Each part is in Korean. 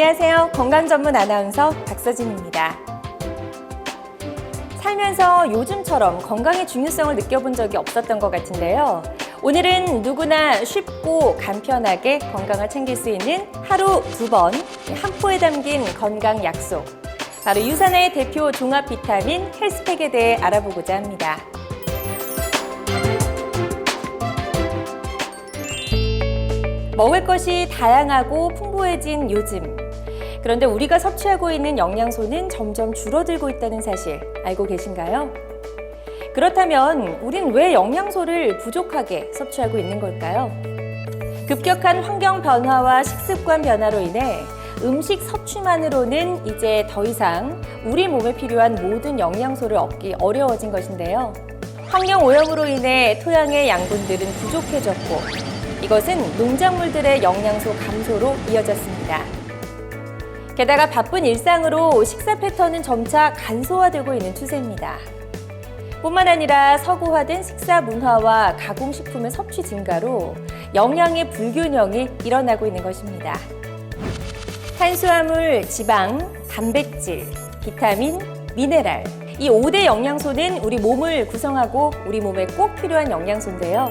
안녕하세요. 건강전문 아나운서 박서진입니다. 살면서 요즘처럼 건강의 중요성을 느껴본 적이 없었던 것 같은데요. 오늘은 누구나 쉽고 간편하게 건강을 챙길 수 있는 하루 2번 한 포에 담긴 건강 약속, 바로 유산의 대표 종합 비타민 헬스팩에 대해 알아보고자 합니다. 먹을 것이 다양하고 풍부해진 요즘. 그런데 우리가 섭취하고 있는 영양소는 점점 줄어들고 있다는 사실 알고 계신가요? 그렇다면 우린 왜 영양소를 부족하게 섭취하고 있는 걸까요? 급격한 환경 변화와 식습관 변화로 인해 음식 섭취만으로는 이제 더 이상 우리 몸에 필요한 모든 영양소를 얻기 어려워진 것인데요. 환경 오염으로 인해 토양의 양분들은 부족해졌고, 이것은 농작물들의 영양소 감소로 이어졌습니다. 게다가 바쁜 일상으로 식사 패턴은 점차 간소화되고 있는 추세입니다. 뿐만 아니라 서구화된 식사 문화와 가공식품의 섭취 증가로 영양의 불균형이 일어나고 있는 것입니다. 탄수화물, 지방, 단백질, 비타민, 미네랄, 이 5대 영양소는 우리 몸을 구성하고 우리 몸에 꼭 필요한 영양소인데요.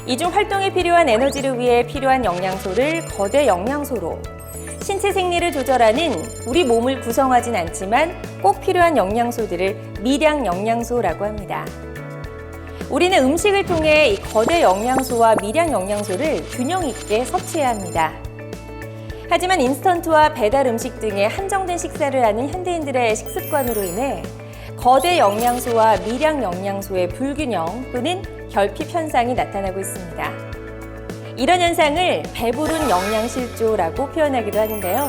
이중 활동에 필요한 에너지를 위해 필요한 영양소를 거대 영양소로, 신체 생리를 조절하는 우리 몸을 구성하진 않지만 꼭 필요한 영양소들을 미량 영양소라고 합니다. 우리는 음식을 통해 이 거대 영양소와 미량 영양소를 균형 있게 섭취해야 합니다. 하지만 인스턴트와 배달 음식 등의 한정된 식사를 하는 현대인들의 식습관으로 인해 거대 영양소와 미량 영양소의 불균형 또는 결핍 현상이 나타나고 있습니다. 이런 현상을 배부른 영양실조라고 표현하기도 하는데요.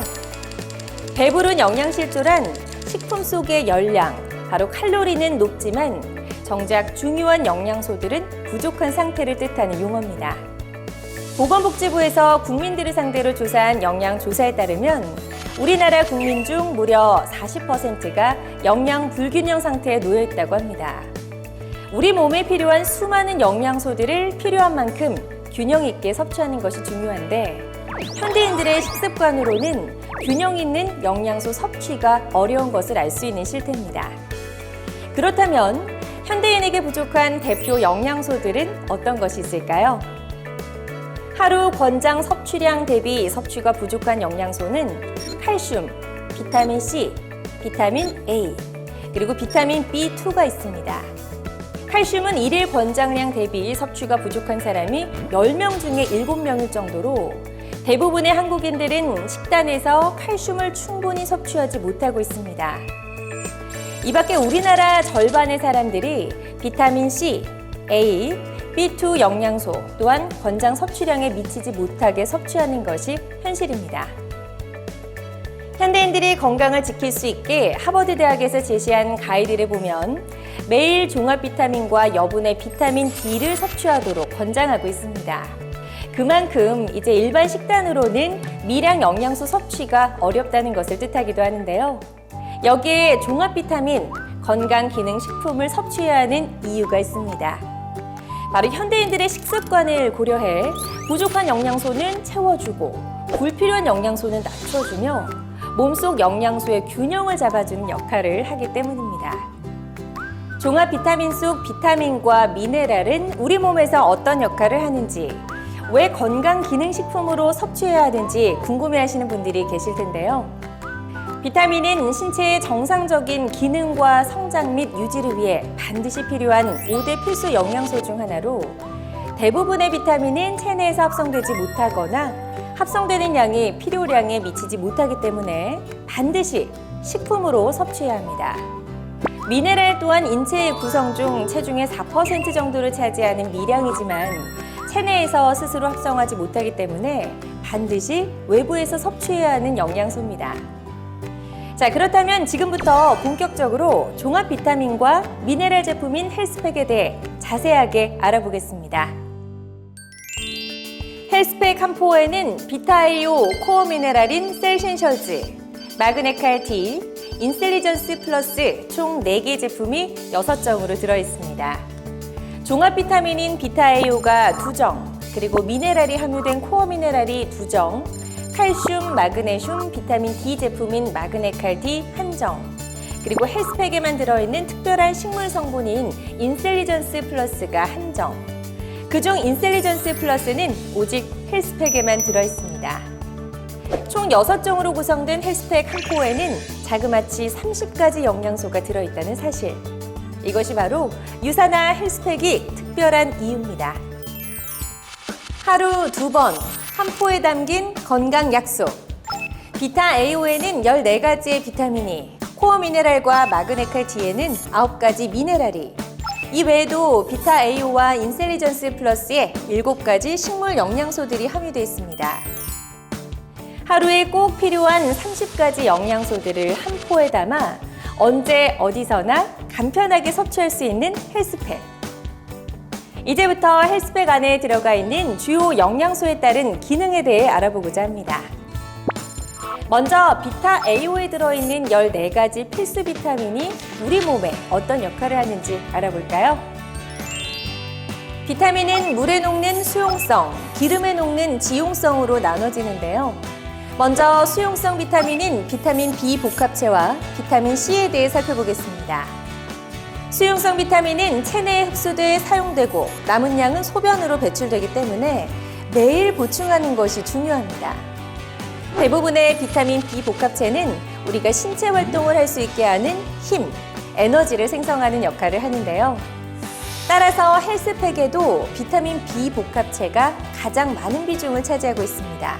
배부른 영양실조란 식품 속의 열량, 바로 칼로리는 높지만 정작 중요한 영양소들은 부족한 상태를 뜻하는 용어입니다. 보건복지부에서 국민들을 상대로 조사한 영양조사에 따르면 우리나라 국민 중 무려 40%가 영양 불균형 상태에 놓여 있다고 합니다. 우리 몸에 필요한 수많은 영양소들을 필요한 만큼 균형 있게 섭취하는 것이 중요한데, 현대인들의 식습관으로는 균형 있는 영양소 섭취가 어려운 것을 알 수 있는 실태입니다. 그렇다면 현대인에게 부족한 대표 영양소들은 어떤 것이 있을까요? 하루 권장 섭취량 대비 섭취가 부족한 영양소는 칼슘, 비타민 C, 비타민 A, 그리고 비타민 B2가 있습니다. 칼슘은 일일 권장량 대비 섭취가 부족한 사람이 10명 중에 7명일 정도로 대부분의 한국인들은 식단에서 칼슘을 충분히 섭취하지 못하고 있습니다. 이 밖에 우리나라 절반의 사람들이 비타민 C, A, B2 영양소 또한 권장 섭취량에 미치지 못하게 섭취하는 것이 현실입니다. 현대인들이 건강을 지킬 수 있게 하버드 대학에서 제시한 가이드를 보면 매일 종합 비타민과 여분의 비타민 D를 섭취하도록 권장하고 있습니다. 그만큼 이제 일반 식단으로는 미량 영양소 섭취가 어렵다는 것을 뜻하기도 하는데요. 여기에 종합 비타민, 건강기능식품을 섭취해야 하는 이유가 있습니다. 바로 현대인들의 식습관을 고려해 부족한 영양소는 채워주고 불필요한 영양소는 낮춰주며 몸속 영양소의 균형을 잡아주는 역할을 하기 때문입니다. 종합 비타민 속 비타민과 미네랄은 우리 몸에서 어떤 역할을 하는지, 왜 건강기능식품으로 섭취해야 하는지 궁금해하시는 분들이 계실 텐데요. 비타민은 신체의 정상적인 기능과 성장 및 유지를 위해 반드시 필요한 5대 필수 영양소 중 하나로, 대부분의 비타민은 체내에서 합성되지 못하거나 합성되는 양이 필요량에 미치지 못하기 때문에 반드시 식품으로 섭취해야 합니다. 미네랄 또한 인체의 구성 중 체중의 4% 정도를 차지하는 미량이지만 체내에서 스스로 합성하지 못하기 때문에 반드시 외부에서 섭취해야 하는 영양소입니다. 자, 그렇다면 지금부터 본격적으로 종합 비타민과 미네랄 제품인 헬스팩에 대해 자세하게 알아보겠습니다. 헬스팩 한 포에는 비타AO 코어 미네랄인 셀신셜즈, 마그네칼T, 인셀리전스 플러스 총 4개 제품이 6점으로 들어있습니다. 종합 비타민인 비타AO가 2점, 그리고 미네랄이 함유된 코어 미네랄이 2점, 칼슘, 마그네슘, 비타민 D 제품인 마그네칼 D 한정, 그리고 헬스팩에만 들어있는 특별한 식물 성분인 인셀리전스 플러스가 한정. 그중 인셀리전스 플러스는 오직 헬스팩에만 들어있습니다. 총 6종으로 구성된 헬스팩 한 포에는 자그마치 30가지 영양소가 들어있다는 사실. 이것이 바로 유사나 헬스팩이 특별한 이유입니다. 하루 2번 한 포에 담긴 건강 약속. 비타 AO에는 14가지의 비타민이, 코어 미네랄과 마그네칼 D에는 9가지 미네랄이, 이 외에도 비타 AO와 인셀리전스 플러스에 7가지 식물 영양소들이 함유되어 있습니다. 하루에 꼭 필요한 30가지 영양소들을 한 포에 담아 언제 어디서나 간편하게 섭취할 수 있는 헬스팩. 이제부터 헬스팩 안에 들어가 있는 주요 영양소에 따른 기능에 대해 알아보고자 합니다. 먼저 비타 AO에 들어있는 14가지 필수 비타민이 우리 몸에 어떤 역할을 하는지 알아볼까요? 비타민은 물에 녹는 수용성, 기름에 녹는 지용성으로 나눠지는데요. 먼저 수용성 비타민인 비타민 B 복합체와 비타민 C에 대해 살펴보겠습니다. 수용성 비타민은 체내에 흡수돼 사용되고 남은 양은 소변으로 배출되기 때문에 매일 보충하는 것이 중요합니다. 대부분의 비타민 B 복합체는 우리가 신체 활동을 할 수 있게 하는 힘, 에너지를 생성하는 역할을 하는데요. 따라서 헬스팩에도 비타민 B 복합체가 가장 많은 비중을 차지하고 있습니다.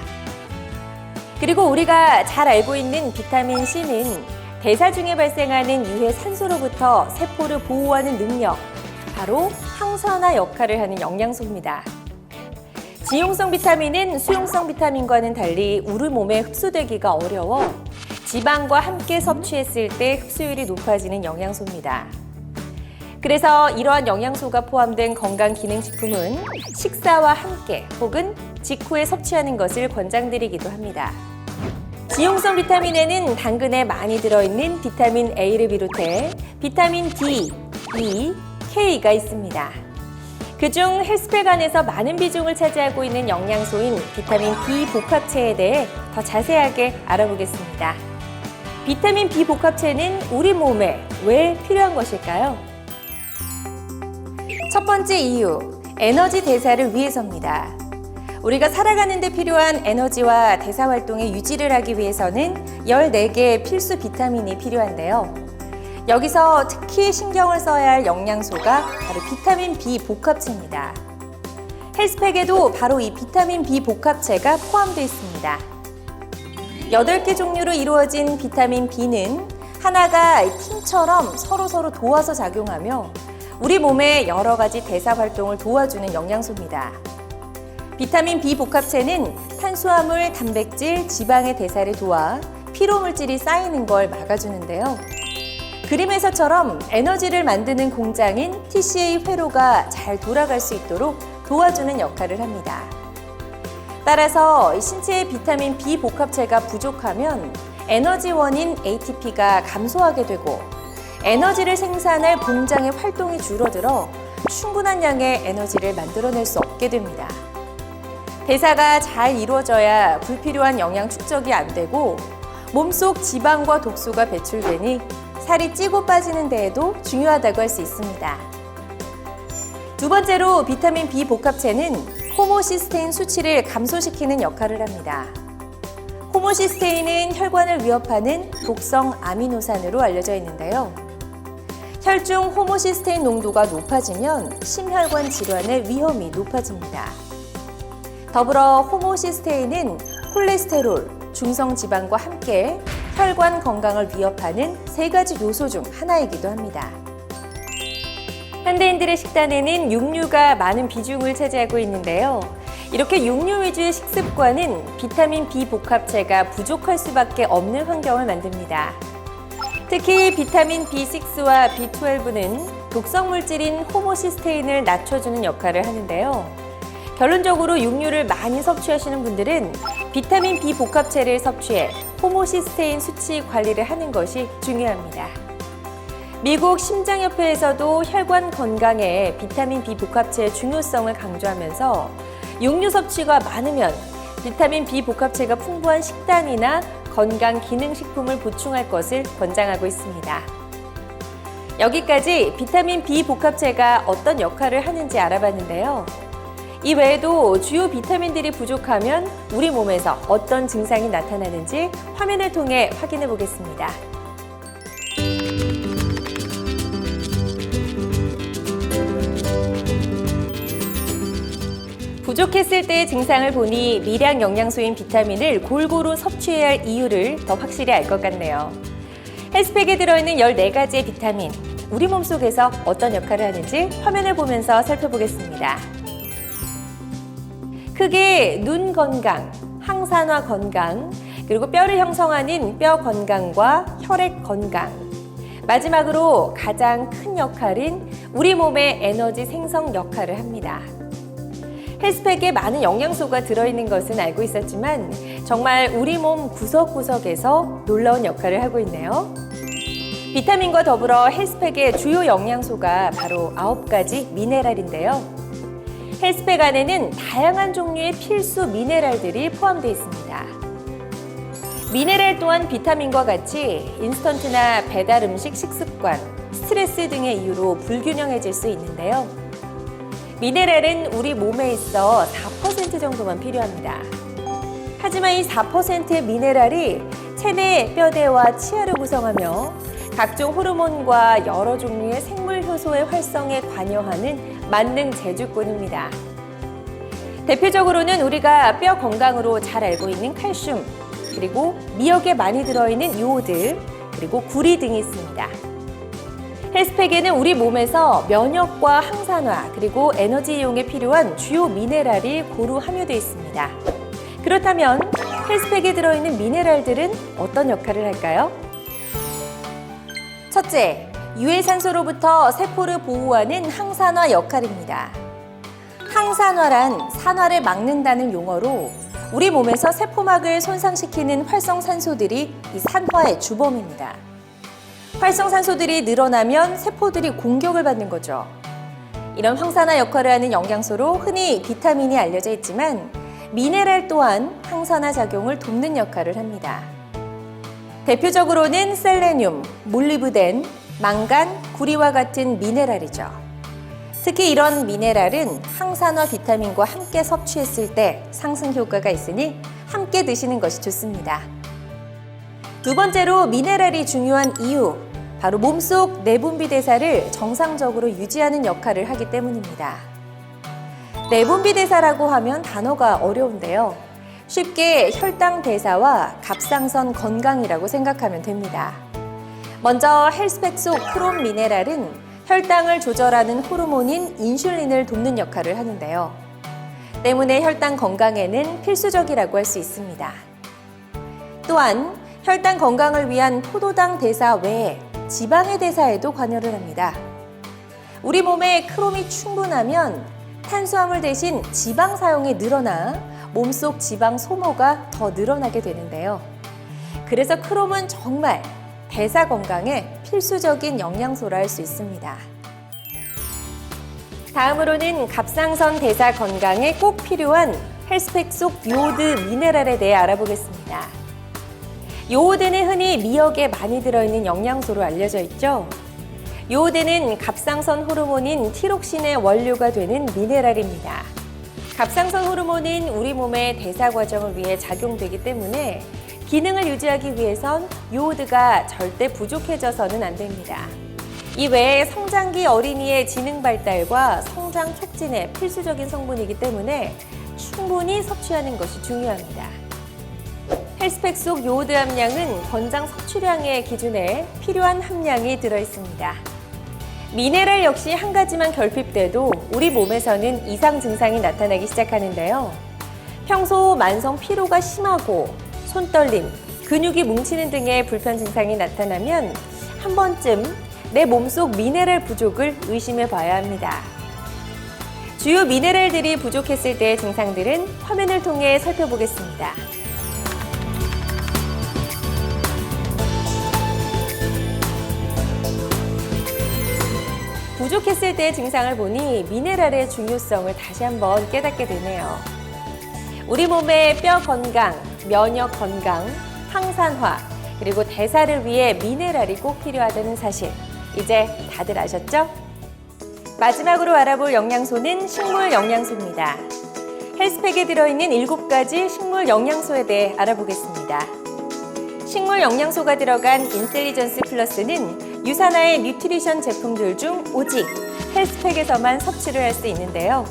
그리고 우리가 잘 알고 있는 비타민 C는 대사 중에 발생하는 유해 산소로부터 세포를 보호하는 능력, 바로 항산화 역할을 하는 영양소입니다. 지용성 비타민은 수용성 비타민과는 달리 우리 몸에 흡수되기가 어려워 지방과 함께 섭취했을 때 흡수율이 높아지는 영양소입니다. 그래서 이러한 영양소가 포함된 건강기능식품은 식사와 함께 혹은 직후에 섭취하는 것을 권장드리기도 합니다. 지용성 비타민에는 당근에 많이 들어있는 비타민 A를 비롯해 비타민 D, E, K가 있습니다. 그중 헬스팩 안에서 많은 비중을 차지하고 있는 영양소인 비타민 B 복합체에 대해 더 자세하게 알아보겠습니다. 비타민 B 복합체는 우리 몸에 왜 필요한 것일까요? 첫 번째 이유, 에너지 대사를 위해서입니다. 우리가 살아가는 데 필요한 에너지와 대사 활동의 유지를 하기 위해서는 14개의 필수 비타민이 필요한데요. 여기서 특히 신경을 써야 할 영양소가 바로 비타민 B 복합체입니다. 헬스팩에도 바로 이 비타민 B 복합체가 포함되어 있습니다. 8개 종류로 이루어진 비타민 B는 하나가 팀처럼 서로 도와서 작용하며 우리 몸의 여러 가지 대사 활동을 도와주는 영양소입니다. 비타민 B 복합체는 탄수화물, 단백질, 지방의 대사를 도와 피로물질이 쌓이는 걸 막아주는데요. 그림에서처럼 에너지를 만드는 공장인 TCA 회로가 잘 돌아갈 수 있도록 도와주는 역할을 합니다. 따라서 신체의 비타민 B 복합체가 부족하면 에너지원인 ATP가 감소하게 되고 에너지를 생산할 공장의 활동이 줄어들어 충분한 양의 에너지를 만들어낼 수 없게 됩니다. 대사가 잘 이루어져야 불필요한 영양 축적이 안 되고 몸속 지방과 독소가 배출되니 살이 찌고 빠지는 데에도 중요하다고 할 수 있습니다. 두 번째로 비타민 B 복합체는 호모시스테인 수치를 감소시키는 역할을 합니다. 호모시스테인은 혈관을 위협하는 독성 아미노산으로 알려져 있는데요. 혈중 호모시스테인 농도가 높아지면 심혈관 질환의 위험이 높아집니다. 더불어 호모시스테인은 콜레스테롤, 중성지방과 함께 혈관 건강을 위협하는 3가지 요소 중 하나이기도 합니다. 현대인들의 식단에는 육류가 많은 비중을 차지하고 있는데요. 이렇게 육류 위주의 식습관은 비타민 B 복합체가 부족할 수밖에 없는 환경을 만듭니다. 특히 비타민 B6와 B12는 독성 물질인 호모시스테인을 낮춰주는 역할을 하는데요. 결론적으로 육류를 많이 섭취하시는 분들은 비타민 B 복합체를 섭취해 호모시스테인 수치 관리를 하는 것이 중요합니다. 미국 심장협회에서도 혈관 건강에 비타민 B 복합체의 중요성을 강조하면서 육류 섭취가 많으면 비타민 B 복합체가 풍부한 식단이나 건강 기능식품을 보충할 것을 권장하고 있습니다. 여기까지 비타민 B 복합체가 어떤 역할을 하는지 알아봤는데요. 이 외에도 주요 비타민들이 부족하면 우리 몸에서 어떤 증상이 나타나는지 화면을 통해 확인해 보겠습니다. 부족했을 때의 증상을 보니 미량 영양소인 비타민을 골고루 섭취해야 할 이유를 더 확실히 알 것 같네요. 헬스팩에 들어있는 14가지의 비타민, 우리 몸속에서 어떤 역할을 하는지 화면을 보면서 살펴보겠습니다. 크게 눈 건강, 항산화 건강, 그리고 뼈를 형성하는 뼈 건강과 혈액 건강, 마지막으로 가장 큰 역할인 우리 몸의 에너지 생성 역할을 합니다. 헬스팩에 많은 영양소가 들어있는 것은 알고 있었지만 정말 우리 몸 구석구석에서 놀라운 역할을 하고 있네요. 비타민과 더불어 헬스팩의 주요 영양소가 바로 9가지 미네랄인데요. 헬스팩 안에는 다양한 종류의 필수 미네랄들이 포함되어 있습니다. 미네랄 또한 비타민과 같이 인스턴트나 배달 음식 식습관, 스트레스 등의 이유로 불균형해질 수 있는데요. 미네랄은 우리 몸에 있어 4% 정도만 필요합니다. 하지만 이 4%의 미네랄이 체내 뼈대와 치아를 구성하며 각종 호르몬과 여러 종류의 생물 효소의 활성에 관여하는 만능 제주꾼입니다. 대표적으로는 우리가 뼈 건강으로 잘 알고 있는 칼슘, 그리고 미역에 많이 들어있는 요오드, 그리고 구리 등이 있습니다. 헬스팩에는 우리 몸에서 면역과 항산화, 그리고 에너지 이용에 필요한 주요 미네랄이 고루 함유되어 있습니다. 그렇다면 헬스팩에 들어있는 미네랄들은 어떤 역할을 할까요? 첫째, 유해산소로부터 세포를 보호하는 항산화 역할입니다. 항산화란 산화를 막는다는 용어로 우리 몸에서 세포막을 손상시키는 활성산소들이 이 산화의 주범입니다. 활성산소들이 늘어나면 세포들이 공격을 받는 거죠. 이런 항산화 역할을 하는 영양소로 흔히 비타민이 알려져 있지만 미네랄 또한 항산화 작용을 돕는 역할을 합니다. 대표적으로는 셀레늄, 몰리브덴, 망간, 구리와 같은 미네랄이죠. 특히 이런 미네랄은 항산화 비타민과 함께 섭취했을 때 상승 효과가 있으니 함께 드시는 것이 좋습니다. 두 번째로 미네랄이 중요한 이유, 바로 몸속 내분비 대사를 정상적으로 유지하는 역할을 하기 때문입니다. 내분비 대사라고 하면 단어가 어려운데요. 쉽게 혈당 대사와 갑상선 건강이라고 생각하면 됩니다. 먼저 헬스팩 속 크롬 미네랄은 혈당을 조절하는 호르몬인 인슐린을 돕는 역할을 하는데요. 때문에 혈당 건강에는 필수적이라고 할 수 있습니다. 또한 혈당 건강을 위한 포도당 대사 외에 지방의 대사에도 관여를 합니다. 우리 몸에 크롬이 충분하면 탄수화물 대신 지방 사용이 늘어나 몸속 지방 소모가 더 늘어나게 되는데요. 그래서 크롬은 정말 대사 건강에 필수적인 영양소라 할 수 있습니다. 다음으로는 갑상선 대사 건강에 꼭 필요한 헬스팩 속 요오드 미네랄에 대해 알아보겠습니다. 요오드는 흔히 미역에 많이 들어있는 영양소로 알려져 있죠. 요오드는 갑상선 호르몬인 티록신의 원료가 되는 미네랄입니다. 갑상선 호르몬은 우리 몸의 대사 과정을 위해 작용되기 때문에 기능을 유지하기 위해선 요오드가 절대 부족해져서는 안 됩니다. 이 외에 성장기 어린이의 지능 발달과 성장 촉진에 필수적인 성분이기 때문에 충분히 섭취하는 것이 중요합니다. 헬스팩 속 요오드 함량은 권장 섭취량의 기준에 필요한 함량이 들어있습니다. 미네랄 역시 한 가지만 결핍돼도 우리 몸에서는 이상 증상이 나타나기 시작하는데요. 평소 만성 피로가 심하고 손떨림, 근육이 뭉치는 등의 불편 증상이 나타나면 한 번쯤 내 몸속 미네랄 부족을 의심해 봐야 합니다. 주요 미네랄들이 부족했을 때의 증상들은 화면을 통해 살펴보겠습니다. 부족했을 때의 증상을 보니 미네랄의 중요성을 다시 한번 깨닫게 되네요. 우리 몸의 뼈 건강, 면역 건강, 항산화, 그리고 대사를 위해 미네랄이 꼭 필요하다는 사실, 이제 다들 아셨죠? 마지막으로 알아볼 영양소는 식물 영양소입니다. 헬스팩에 들어있는 7가지 식물 영양소에 대해 알아보겠습니다. 식물 영양소가 들어간 인셀리전스 플러스는 유산화의 뉴트리션 제품들 중 오직 헬스팩에서만 섭취를 할 수 있는데요.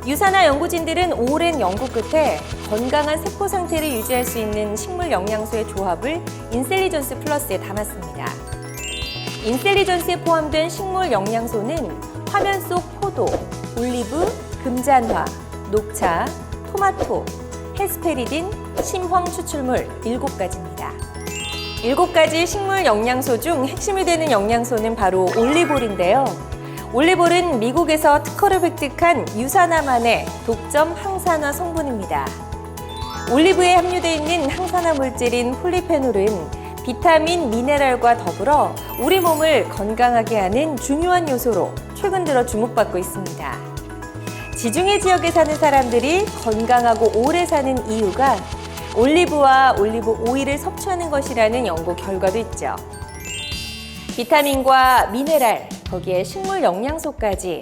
유산화 연구진들은 오랜 연구 끝에 건강한 세포 상태를 유지할 수 있는 식물 영양소의 조합을 인셀리전스 플러스에 담았습니다. 인셀리전스에 포함된 식물 영양소는 화면 속 포도, 올리브, 금잔화, 녹차, 토마토, 헤스페리딘, 심황 추출물 7가지입니다. 7가지 식물 영양소 중 핵심이 되는 영양소는 바로 올리볼인데요. 올리볼은 미국에서 특허를 획득한 유산화만의 독점 항산화 성분입니다. 올리브에 함유되어 있는 항산화 물질인 폴리페놀은 비타민, 미네랄과 더불어 우리 몸을 건강하게 하는 중요한 요소로 최근 들어 주목받고 있습니다. 지중해 지역에 사는 사람들이 건강하고 오래 사는 이유가 올리브와 올리브 오일을 섭취하는 것이라는 연구 결과도 있죠. 비타민과 미네랄, 거기에 식물 영양소까지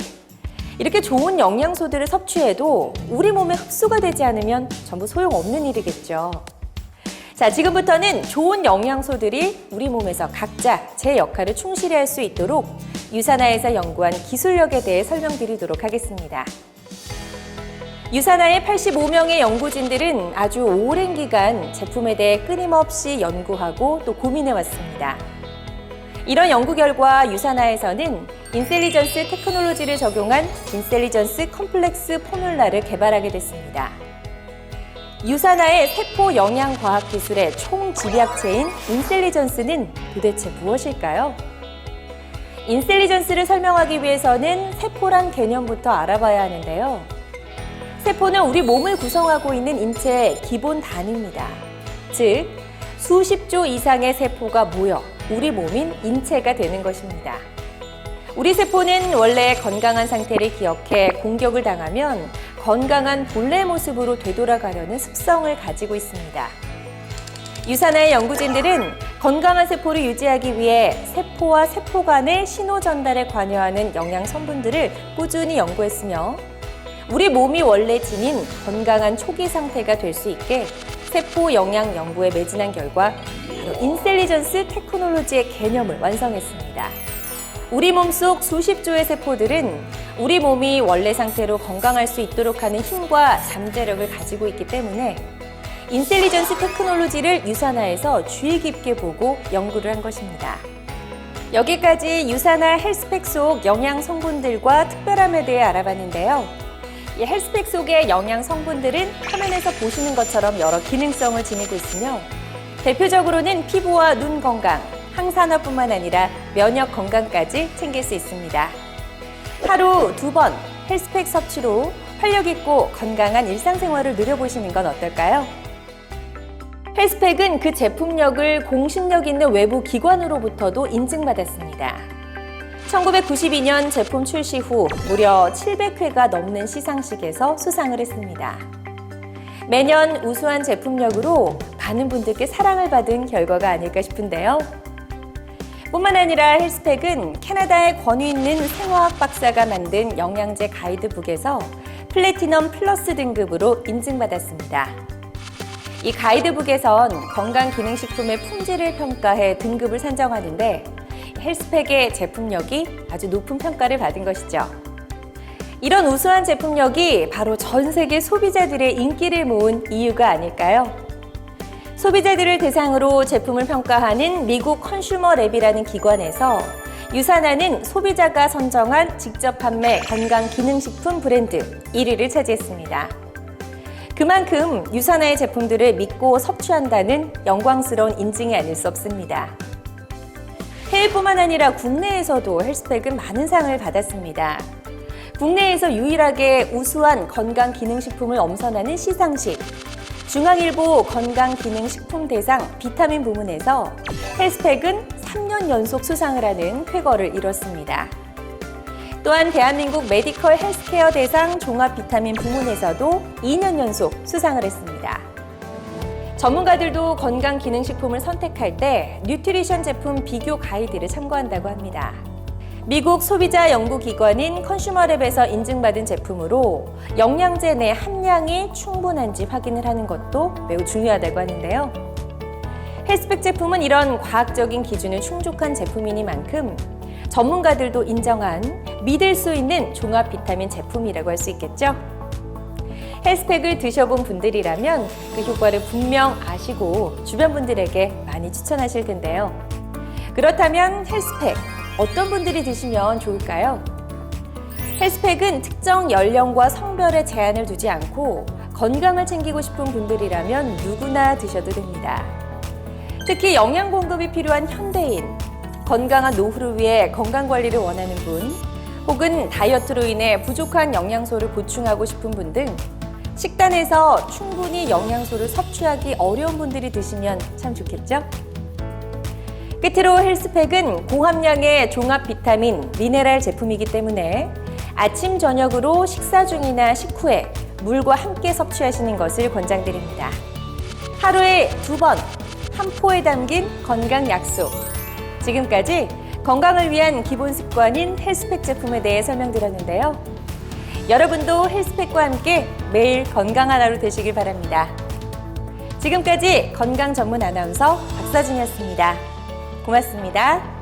이렇게 좋은 영양소들을 섭취해도 우리 몸에 흡수가 되지 않으면 전부 소용없는 일이겠죠. 자, 지금부터는 좋은 영양소들이 우리 몸에서 각자 제 역할을 충실히 할 수 있도록 유산화에서 연구한 기술력에 대해 설명드리도록 하겠습니다. 유산화의 85명의 연구진들은 아주 오랜 기간 제품에 대해 끊임없이 연구하고 또 고민해왔습니다. 이런 연구 결과 유산화에서는 인셀리전스 테크놀로지를 적용한 인셀리전스 컴플렉스 포뮬라를 개발하게 됐습니다. 유산화의 세포 영양과학 기술의 총집약체인 인셀리전스는 도대체 무엇일까요? 인셀리전스를 설명하기 위해서는 세포란 개념부터 알아봐야 하는데요. 세포는 우리 몸을 구성하고 있는 인체의 기본 단위입니다. 즉, 수십조 이상의 세포가 모여 우리 몸인 인체가 되는 것입니다. 우리 세포는 원래 건강한 상태를 기억해 공격을 당하면 건강한 본래 모습으로 되돌아가려는 습성을 가지고 있습니다. 유산화의 연구진들은 건강한 세포를 유지하기 위해 세포와 세포 간의 신호 전달에 관여하는 영양 성분들을 꾸준히 연구했으며 우리 몸이 원래 지닌 건강한 초기 상태가 될 수 있게 세포 영양 연구에 매진한 결과 바로 인셀리전스 테크놀로지의 개념을 완성했습니다. 우리 몸속 수십조의 세포들은 우리 몸이 원래 상태로 건강할 수 있도록 하는 힘과 잠재력을 가지고 있기 때문에 인셀리전스 테크놀로지를 유산화에서 주의 깊게 보고 연구를 한 것입니다. 여기까지 유산화 헬스팩 속 영양 성분들과 특별함에 대해 알아봤는데요. 이 헬스팩 속의 영양 성분들은 화면에서 보시는 것처럼 여러 기능성을 지니고 있으며 대표적으로는 피부와 눈 건강, 항산화뿐만 아니라 면역 건강까지 챙길 수 있습니다. 하루 2번 헬스팩 섭취로 활력 있고 건강한 일상생활을 누려보시는 건 어떨까요? 헬스팩은 그 제품력을 공신력 있는 외부 기관으로부터도 인증받았습니다. 1992년 제품 출시 후 무려 700회가 넘는 시상식에서 수상을 했습니다. 매년 우수한 제품력으로 많은 분들께 사랑을 받은 결과가 아닐까 싶은데요. 뿐만 아니라 헬스팩은 캐나다의 권위 있는 생화학 박사가 만든 영양제 가이드북에서 플래티넘 플러스 등급으로 인증받았습니다. 이 가이드북에선 건강기능식품의 품질을 평가해 등급을 산정하는데 헬스팩의 제품력이 아주 높은 평가를 받은 것이죠. 이런 우수한 제품력이 바로 전 세계 소비자들의 인기를 모은 이유가 아닐까요? 소비자들을 대상으로 제품을 평가하는 미국 컨슈머랩이라는 기관에서 유산화는 소비자가 선정한 직접 판매 건강기능식품 브랜드 1위를 차지했습니다. 그만큼 유산화의 제품들을 믿고 섭취한다는 영광스러운 인증이 아닐 수 없습니다. 해외뿐만 아니라 국내에서도 헬스팩은 많은 상을 받았습니다. 국내에서 유일하게 우수한 건강기능식품을 엄선하는 시상식, 중앙일보 건강기능식품대상 비타민 부문에서 헬스팩은 3년 연속 수상을 하는 쾌거를 이뤘습니다. 또한 대한민국 메디컬 헬스케어 대상 종합 비타민 부문에서도 2년 연속 수상을 했습니다. 전문가들도 건강 기능식품을 선택할 때 뉴트리션 제품 비교 가이드를 참고한다고 합니다. 미국 소비자 연구기관인 컨슈머랩에서 인증받은 제품으로 영양제 내 함량이 충분한지 확인을 하는 것도 매우 중요하다고 하는데요. 헬스팩 제품은 이런 과학적인 기준을 충족한 제품이니만큼 전문가들도 인정한 믿을 수 있는 종합 비타민 제품이라고 할 수 있겠죠. 헬스팩을 드셔본 분들이라면 그 효과를 분명 아시고 주변 분들에게 많이 추천하실 텐데요. 그렇다면 헬스팩 어떤 분들이 드시면 좋을까요? 헬스팩은 특정 연령과 성별에 제한을 두지 않고 건강을 챙기고 싶은 분들이라면 누구나 드셔도 됩니다. 특히 영양 공급이 필요한 현대인, 건강한 노후를 위해 건강관리를 원하는 분, 혹은 다이어트로 인해 부족한 영양소를 보충하고 싶은 분 등 식단에서 충분히 영양소를 섭취하기 어려운 분들이 드시면 참 좋겠죠? 끝으로 헬스팩은 고함량의 종합 비타민, 미네랄 제품이기 때문에 아침, 저녁으로 식사 중이나 식후에 물과 함께 섭취하시는 것을 권장드립니다. 하루에 2번, 한 포에 담긴 건강 약속. 지금까지 건강을 위한 기본 습관인 헬스팩 제품에 대해 설명드렸는데요. 여러분도 헬스팩과 함께 매일 건강한 하루 되시길 바랍니다. 지금까지 건강 전문 아나운서 박서진이었습니다. 고맙습니다.